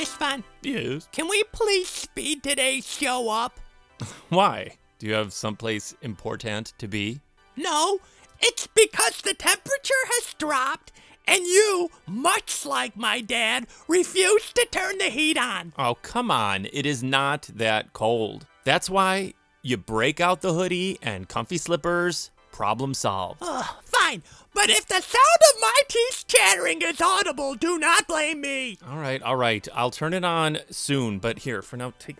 Istvan, Yes. can we please speed today's show up? Why? Do you have someplace important to be? No, it's because the temperature has dropped and you, much like my dad, refuse to turn the heat on. Oh, come on. It is not that cold. That's why you break out the hoodie and comfy slippers. Problem solved. Fine, but if the sound of my teeth chattering is audible, do not blame me. All right. I'll turn it on soon, but here, for now, take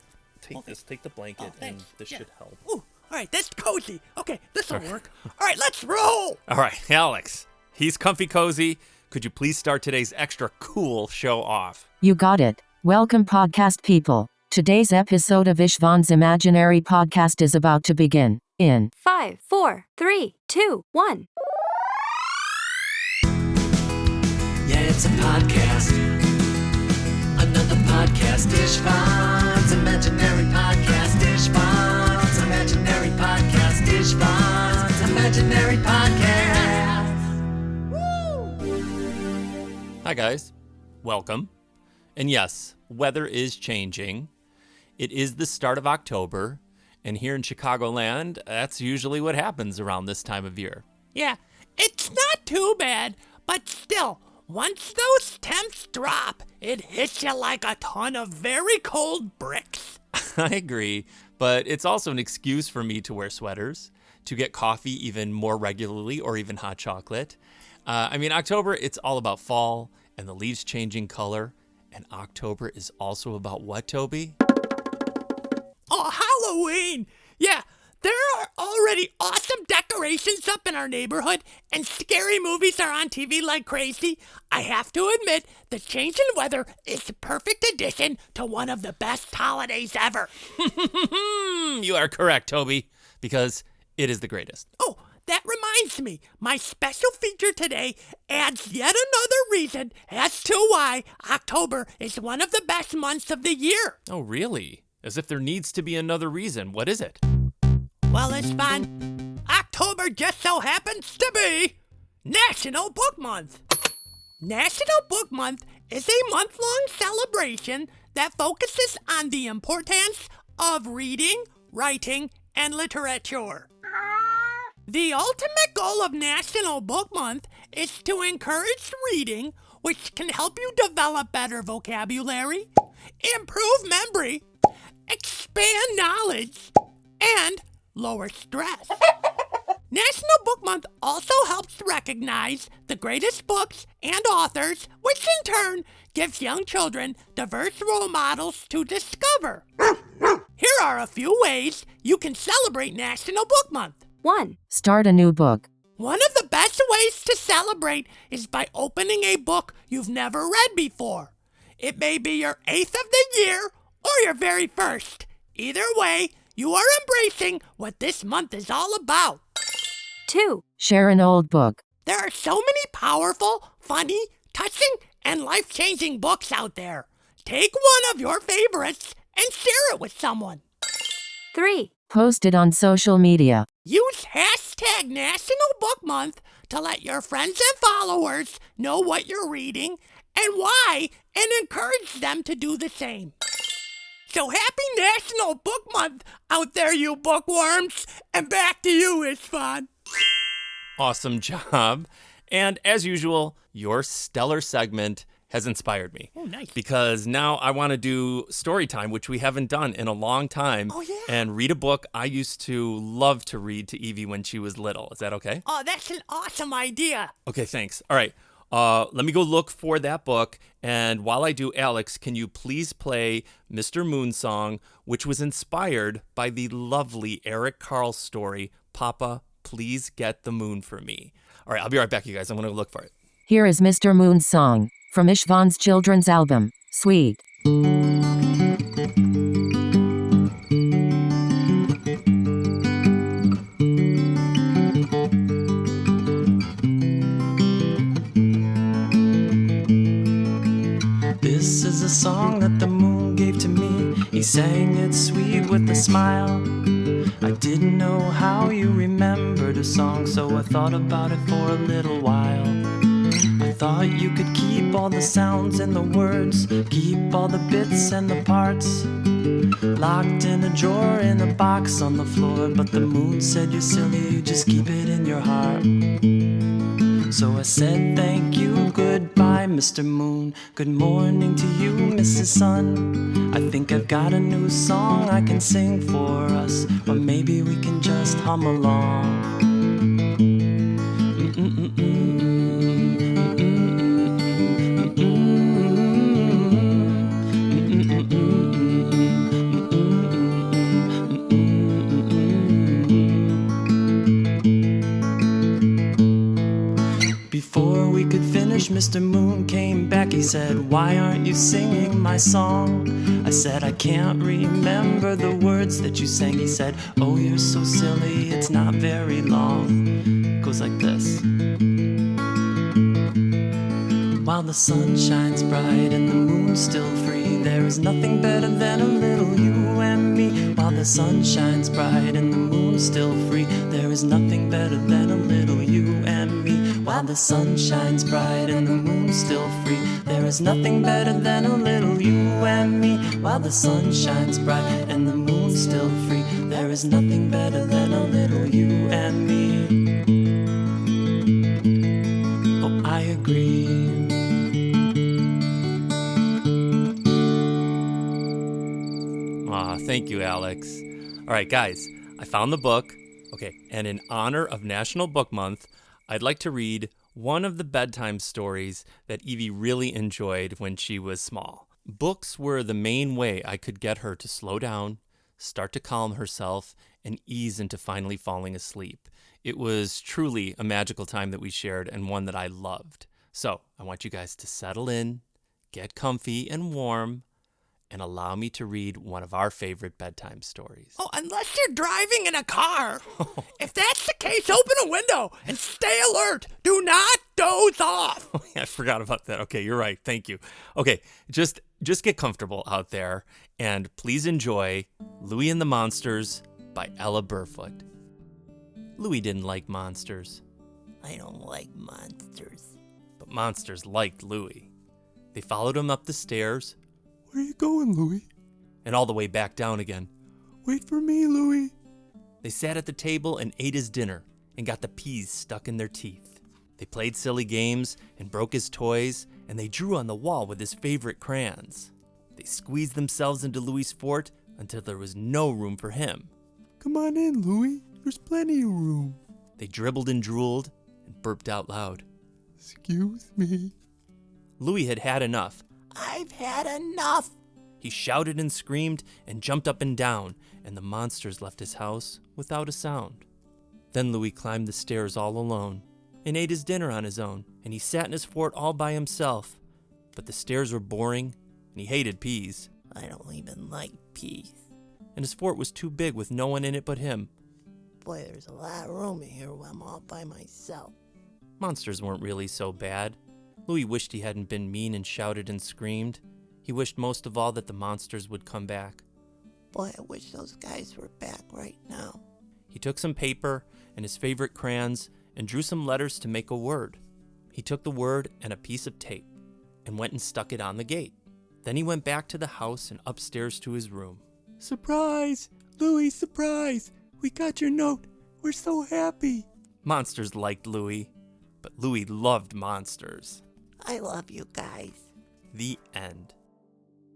this. Take the blanket, and thanks. this should help. Ooh, all right, that's cozy. Okay, this'll work. All right, let's roll. All right, Alex. He's comfy cozy. Could you please start today's extra cool show off? You got it. Welcome, podcast people. Today's episode of Istvan's Imaginary Podcast is about to begin. In 5, 4, 3, 2, 1. Yeah, it's a podcast. Another podcast. Istvan's Imaginary Podcast. Istvan's Imaginary Podcast. Istvan's Imaginary Podcast. Woo! Hi, guys. Welcome. And yes, weather is changing. It is the start of October, and here in Chicagoland, that's usually what happens around this time of year. Yeah, it's not too bad, but still, once those temps drop, it hits you like a ton of very cold bricks. I agree, but it's also an excuse for me to wear sweaters, to get coffee even more regularly, or even hot chocolate. October, it's all about fall and the leaves changing color. And October is also about what, Toby? Oh, Halloween! Yeah, there are already awesome decorations up in our neighborhood, and scary movies are on TV like crazy. I have to admit, the change in weather is the perfect addition to one of the best holidays ever. You are correct, Toby, because it is the greatest. Oh, that reminds me, my special feature today adds yet another reason as to why October is one of the best months of the year. Oh, really? As if there needs to be another reason. What is it? Well, Istvan, October just so happens to be National Book Month. National Book Month is a month-long celebration that focuses on the importance of reading, writing, and literature. The ultimate goal of National Book Month is to encourage reading, which can help you develop better vocabulary, improve memory, expand knowledge, and lower stress. National Book Month also helps recognize the greatest books and authors, which in turn gives young children diverse role models to discover. Here are a few ways you can celebrate National Book Month. 1. Start a new book. One of the best ways to celebrate is by opening a book you've never read before. It may be your 8th of the year or your very first. Either way, you are embracing what this month is all about. 2. Share an old book. There are so many powerful, funny, touching, and life-changing books out there. Take one of your favorites and share it with someone. 3. Post it on social media. Use hashtag National Book Month to let your friends and followers know what you're reading and why, and encourage them to do the same. So happy National Book Month out there, you bookworms, and back to you, Istvan. Awesome job. And as usual, your stellar segment has inspired me. Oh, nice. Because now I want to do story time, which we haven't done in a long time. Oh, yeah. And read a book I used to love to read to Evie when she was little. Is that okay? Oh, that's an awesome idea. Okay, thanks. All right. Let me go look for that book. And while I do, Alex, can you please play Mr. Moon Song, which was inspired by the lovely Eric Carle story, Papa, Please Get the Moon for Me. All right, I'll be right back, you guys. I'm going to look for it. Here is Mr. Moon's song from Istvan's children's album, Sweet. This is a song that the moon gave to me. He sang it sweet with a smile. I didn't know how you remembered a song, so I thought about it for a little while. I thought you could keep all the sounds and the words, keep all the bits and the parts, locked in a drawer in a box on the floor. But the moon said, you're silly, just keep it in your heart. So I said thank you, goodbye Mr. Moon, good morning to you Mrs. Sun. I think I've got a new song I can sing for us, or maybe we can just hum along. Before we could finish, Mr. Moon came back. He said, why aren't you singing my song? I said, I can't remember the words that you sang. He said, oh, you're so silly, it's not very long. It goes like this. While the sun shines bright and the moon's still free, there is nothing better than a little you and me. While the sun shines bright and the moon's still free, there is nothing better than a little you and me. While the sun shines bright and the moon's still free, there is nothing better than a little you and me. While the sun shines bright and the moon's still free, there is nothing better than a little you and me. Oh, I agree. Aw, thank you, Alex. All right, guys, I found the book. Okay, and in honor of National Book Month, I'd like to read one of the bedtime stories that Evie really enjoyed when she was small. Books were the main way I could get her to slow down, start to calm herself, and ease into finally falling asleep. It was truly a magical time that we shared and one that I loved. So I want you guys to settle in, get comfy and warm, and allow me to read one of our favorite bedtime stories. Oh, unless you're driving in a car. If that's the case, open a window and stay alert. Do not doze off. I forgot about that. Okay, you're right. Thank you. Okay, just get comfortable out there, and please enjoy Louie and the Monsters by Ella Burfoot. Louie didn't like monsters. I don't like monsters. But monsters liked Louie. They followed him up the stairs. Where are you going, Louie? And all the way back down again. Wait for me, Louie. They sat at the table and ate his dinner and got the peas stuck in their teeth. They played silly games and broke his toys, and they drew on the wall with his favorite crayons. They squeezed themselves into Louie's fort until there was no room for him. Come on in, Louie. There's plenty of room. They dribbled and drooled and burped out loud. Excuse me. Louie had had enough. I've had enough. He shouted and screamed and jumped up and down, and the monsters left his house without a sound. Then Louie climbed the stairs all alone and ate his dinner on his own, and he sat in his fort all by himself. But the stairs were boring, and he hated peas. I don't even like peas. And his fort was too big with no one in it but him. Boy, there's a lot of room in here when I'm all by myself. Monsters weren't really so bad. Louie wished he hadn't been mean and shouted and screamed. He wished most of all that the monsters would come back. Boy, I wish those guys were back right now. He took some paper and his favorite crayons and drew some letters to make a word. He took the word and a piece of tape and went and stuck it on the gate. Then he went back to the house and upstairs to his room. Surprise! Louie, surprise! We got your note. We're so happy. Monsters liked Louie, but Louie loved monsters. I love you guys. The end.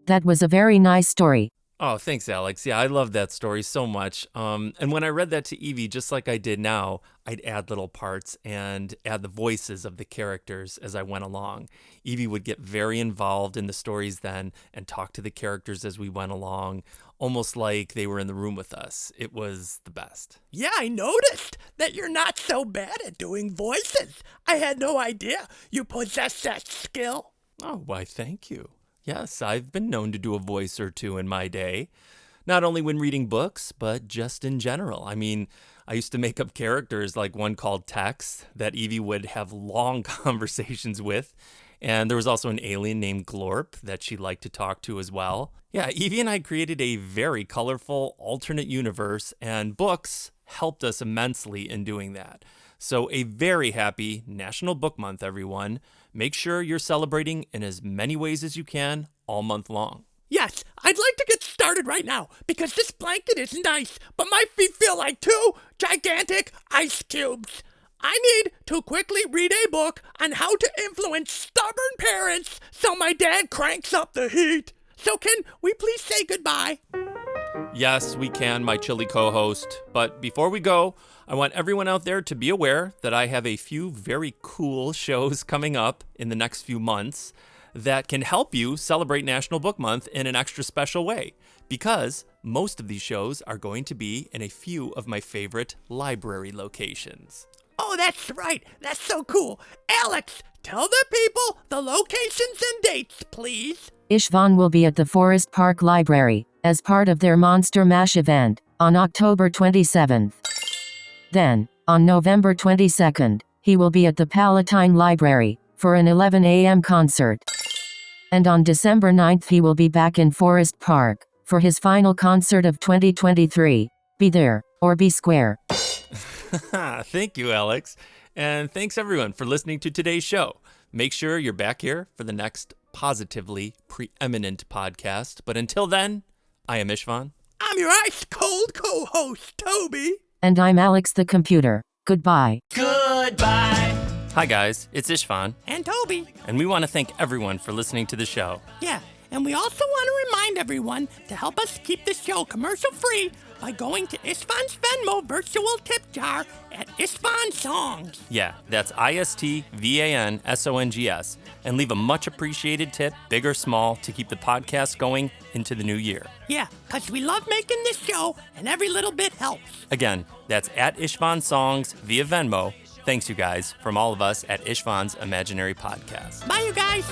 That was a very nice story. Oh, thanks, Alex. Yeah, I love that story so much. And when I read that to Evie, just like I did now, I'd add little parts and add the voices of the characters as I went along. Evie would get very involved in the stories then and talk to the characters as we went along, almost like they were in the room with us. It was the best. Yeah, I noticed that you're not so bad at doing voices. I had no idea you possessed that skill. Oh, why, thank you. Yes, I've been known to do a voice or two in my day. Not only when reading books, but just in general. I mean, I used to make up characters like one called Tex that Evie would have long conversations with. And there was also an alien named Glorp that she liked to talk to as well. Yeah, Evie and I created a very colorful alternate universe, and books helped us immensely in doing that. So a very happy National Book Month, everyone. Make sure you're celebrating in as many ways as you can all month long. Yes, I'd like to get started right now because this blanket is nice, but my feet feel like two gigantic ice cubes. I need to quickly read a book on how to influence stubborn parents so my dad cranks up the heat. So can we please say goodbye? Yes, we can, my chilly co-host. But before we go, I want everyone out there to be aware that I have a few very cool shows coming up in the next few months that can help you celebrate National Book Month in an extra special way, because most of these shows are going to be in a few of my favorite library locations. Oh, that's right. That's so cool. Alex, tell the people the locations and dates, please. Istvan will be at the Forest Park Library as part of their Monster Mash event on October 27th. Then, on November 22nd, he will be at the Palatine Library for an 11 a.m. concert. And on December 9th, he will be back in Forest Park for his final concert of 2023. Be there or be square. Thank you, Alex. And thanks everyone for listening to today's show. Make sure you're back here for the next positively preeminent podcast. But until then, I am Istvan. I'm your ice-cold co-host, Toby. And I'm Alex the computer. Goodbye. Goodbye. Hi guys, it's Istvan, And Toby. and we want to thank everyone for listening to the show. Yeah, and we also want to remind everyone to help us keep the show commercial-free by going to Istvan's Venmo virtual tip jar at Istvan Songs. Yeah, that's ISTVANSONGS, and leave a much appreciated tip, big or small, to keep the podcast going into the new year. Yeah, because we love making this show, and every little bit helps. Again, that's at Istvan Songs via Venmo. Thanks, you guys, from all of us at Istvan's Imaginary Podcast. Bye, you guys.